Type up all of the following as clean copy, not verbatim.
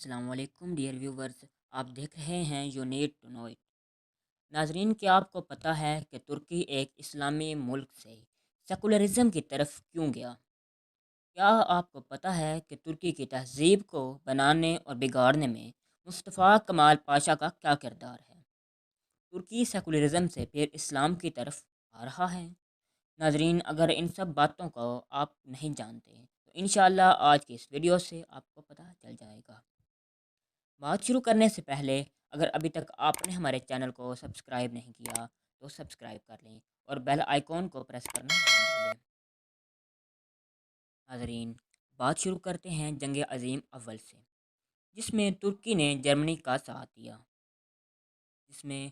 السلام علیکم dear viewers, آپ دیکھ رہے ہیں you need to know it. ناظرین، کیا آپ کو پتہ ہے کہ ترکی ایک اسلامی ملک سے سیکولرزم کی طرف کیوں گیا؟ کیا آپ کو پتہ ہے کہ ترکی کی تہذیب کو بنانے اور بگاڑنے میں مصطفیٰ کمال پاشا کا کیا کردار ہے؟ ترکی سیکولرزم سے پھر اسلام کی طرف آ رہا ہے؟ ناظرین، اگر ان سب باتوں کو آپ نہیں جانتے تو انشاءاللہ آج کی اس ویڈیو سے آپ کو پتہ چل جائے گا۔ بات شروع کرنے سے پہلے اگر ابھی تک آپ نے ہمارے چینل کو سبسکرائب نہیں کیا تو سبسکرائب کر لیں اور بیل آئیکن کو پریس کرنا نہ بھولیں۔ ناظرین، بات شروع کرتے ہیں جنگ عظیم اول سے، جس میں ترکی نے جرمنی کا ساتھ دیا، جس میں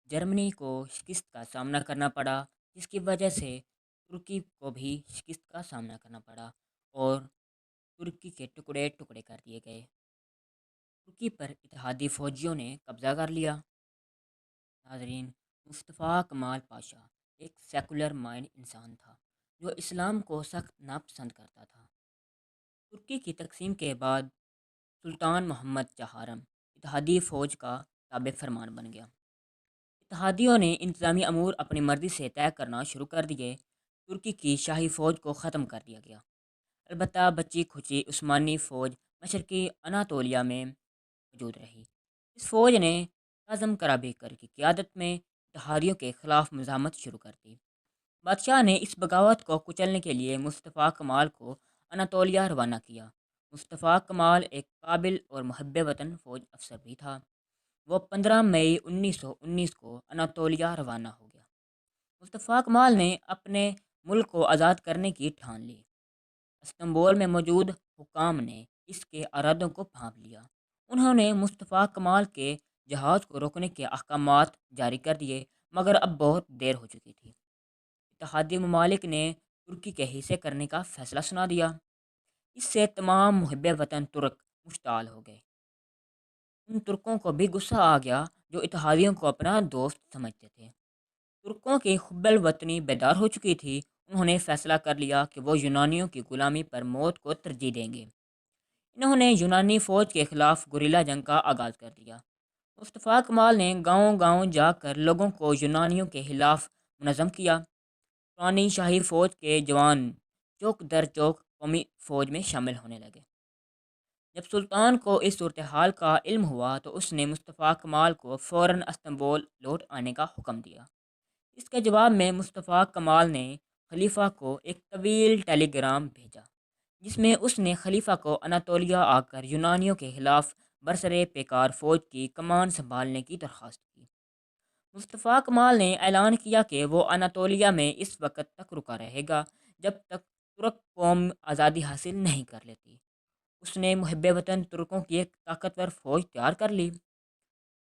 جرمنی کو شکست کا سامنا کرنا پڑا، جس کی وجہ سے ترکی کو بھی شکست کا سامنا کرنا پڑا اور ترکی کے ٹکڑے ٹکڑے کر دیے گئے۔ ترکی پر اتحادی فوجیوں نے قبضہ کر لیا۔ ناظرین، مصطفیٰ کمال پاشا ایک سیکولر مائنڈ انسان تھا جو اسلام کو سخت ناپسند کرتا تھا۔ ترکی کی تقسیم کے بعد سلطان محمد چہارم اتحادی فوج کا تابع فرمان بن گیا۔ اتحادیوں نے انتظامی امور اپنی مرضی سے طے کرنا شروع کر دیے۔ ترکی کی شاہی فوج کو ختم کر دیا گیا، البتہ بچی کھچی عثمانی فوج مشرقی اناطولیہ میں موجود رہی۔ اس فوج نے کاظم کرابیکر کی قیادت میں اتحادیوں کے خلاف مزاحمت شروع کر دی۔ بادشاہ نے اس بغاوت کو کچلنے کے لیے مصطفیٰ کمال کو اناطولیہ روانہ کیا۔ مصطفیٰ کمال ایک قابل اور محب وطن فوج افسر بھی تھا۔ وہ 15 مئی 1919 کو اناطولیہ روانہ ہو گیا۔ مصطفیٰ کمال نے اپنے ملک کو آزاد کرنے کی ٹھان لی۔ استنبول میں موجود حکام نے اس کے ارادوں کو بھانپ لیا۔ انہوں نے مصطفیٰ کمال کے جہاز کو روکنے کے احکامات جاری کر دیے، مگر اب بہت دیر ہو چکی تھی۔ اتحادی ممالک نے ترکی کے حصے کرنے کا فیصلہ سنا دیا۔ اس سے تمام محب وطن ترک مشتعل ہو گئے۔ ان ترکوں کو بھی غصہ آ گیا جو اتحادیوں کو اپنا دوست سمجھتے تھے۔ ترکوں کی حب الوطنی بیدار ہو چکی تھی۔ انہوں نے فیصلہ کر لیا کہ وہ یونانیوں کی غلامی پر موت کو ترجیح دیں گے۔ انہوں نے یونانی فوج کے خلاف گوریلا جنگ کا آغاز کر دیا۔ مصطفیٰ کمال نے گاؤں گاؤں جا کر لوگوں کو یونانیوں کے خلاف منظم کیا۔ پرانی شاہی فوج کے جوان چوک در چوک قومی فوج میں شامل ہونے لگے۔ جب سلطان کو اس صورتحال کا علم ہوا تو اس نے مصطفیٰ کمال کو فوراً استنبول لوٹ آنے کا حکم دیا۔ اس کے جواب میں مصطفیٰ کمال نے خلیفہ کو ایک طویل ٹیلی گرام بھیجا، جس میں اس نے خلیفہ کو اناطولیہ آ کر یونانیوں کے خلاف برسرِ پیکار فوج کی کمان سنبھالنے کی درخواست کی۔ مصطفیٰ کمال نے اعلان کیا کہ وہ اناطولیہ میں اس وقت تک رکا رہے گا جب تک ترک قوم آزادی حاصل نہیں کر لیتی۔ اس نے محب وطن ترکوں کی ایک طاقتور فوج تیار کر لی۔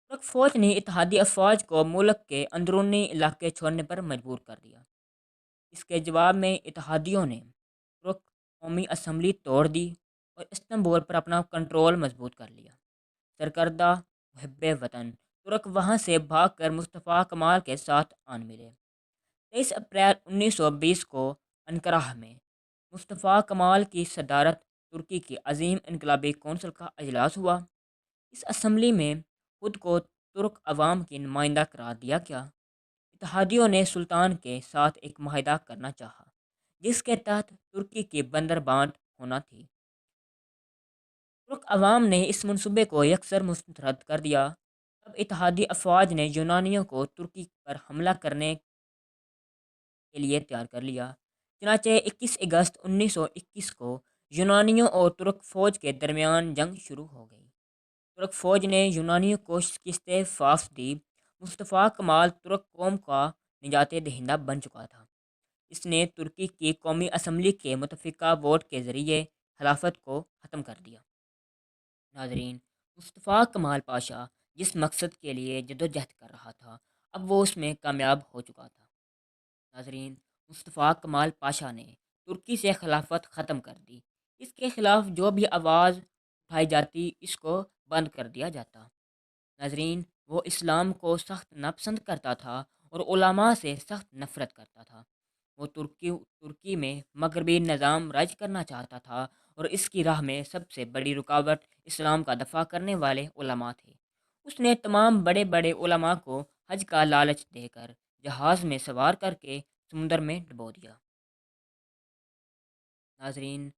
ترک فوج نے اتحادی افواج کو ملک کے اندرونی علاقے چھوڑنے پر مجبور کر دیا۔ اس کے جواب میں اتحادیوں نے ترک قومی اسمبلی توڑ دی اور استنبول پر اپنا کنٹرول مضبوط کر لیا۔ سرکردہ محب وطن ترک وہاں سے بھاگ کر مصطفیٰ کمال کے ساتھ آن ملے۔ 23 اپریل 1920 کو انقرہ میں مصطفیٰ کمال کی صدارت ترکی کی عظیم انقلابی کونسل کا اجلاس ہوا۔ اس اسمبلی میں خود کو ترک عوام کی نمائندہ قرار دیا گیا۔ اتحادیوں نے سلطان کے ساتھ ایک معاہدہ کرنا چاہا، جس کے تحت ترکی کی بندر بانٹ ہونا تھی۔ ترک عوام نے اس منصوبے کو یکسر مسترد کر دیا۔ تب اتحادی افواج نے یونانیوں کو ترکی پر حملہ کرنے کے لیے تیار کر لیا۔ چنانچہ 21 اگست 1921 کو یونانیوں اور ترک فوج کے درمیان جنگ شروع ہو گئی۔ ترک فوج نے یونانیوں کو شکست فاش دی۔ مصطفیٰ کمال ترک قوم کا نجات دہندہ بن چکا تھا۔ اس نے ترکی کی قومی اسمبلی کے متفقہ ووٹ کے ذریعے خلافت کو ختم کر دیا۔ ناظرین، مصطفیٰ کمال پاشا جس مقصد کے لیے جدوجہد کر رہا تھا، اب وہ اس میں کامیاب ہو چکا تھا۔ ناظرین، مصطفیٰ کمال پاشا نے ترکی سے خلافت ختم کر دی۔ اس کے خلاف جو بھی آواز اٹھائی جاتی اس کو بند کر دیا جاتا۔ ناظرین، وہ اسلام کو سخت ناپسند کرتا تھا اور علماء سے سخت نفرت کرتا تھا۔ وہ ترکی میں مغربی نظام راج کرنا چاہتا تھا، اور اس کی راہ میں سب سے بڑی رکاوٹ اسلام کا دفاع کرنے والے علماء تھے۔ اس نے تمام بڑے بڑے علماء کو حج کا لالچ دے کر جہاز میں سوار کر کے سمندر میں ڈبو دیا۔ ناظرین،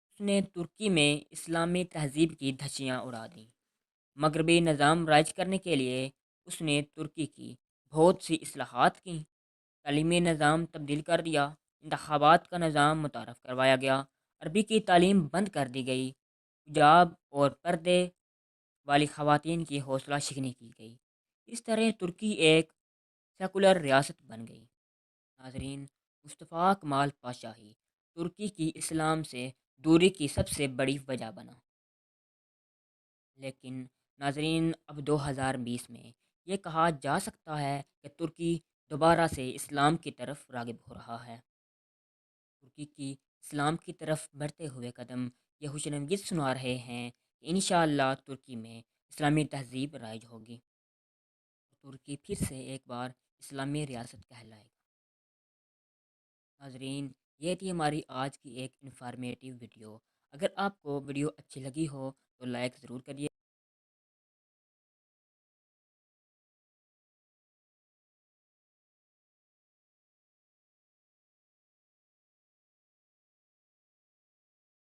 اس نے ترکی میں اسلامی تہذیب کی دھجیاں اڑا دیں۔ مغربی نظام رائج کرنے کے لیے اس نے ترکی کی بہت سی اصلاحات کیں۔ تعلیمی نظام تبدیل کر دیا، انتخابات کا نظام متعارف کروایا گیا، عربی کی تعلیم بند کر دی گئی، حجاب اور پردے والی خواتین کی حوصلہ شکنی کی گئی۔ اس طرح ترکی ایک سیکولر ریاست بن گئی۔ ناظرین، مصطفیٰ کمال پاشاہی ترکی کی اسلام سے دوری کی سب سے بڑی وجہ بنا۔ لیکن ناظرین، اب 2020 میں یہ کہا جا سکتا ہے کہ ترکی دوبارہ سے اسلام کی طرف راغب ہو رہا ہے۔ ترکی کی اسلام کی طرف بڑھتے ہوئے قدم یہ خوشنویت سنا رہے ہیں کہ انشاءاللہ ترکی میں اسلامی تہذیب رائج ہوگی۔ ترکی پھر سے ایک بار اسلامی ریاست کہلائے گا۔ ناظرین، یہ تھی ہماری آج کی ایک انفارمیٹیو ویڈیو۔ اگر آپ کو ویڈیو اچھی لگی ہو تو لائک ضرور کریے۔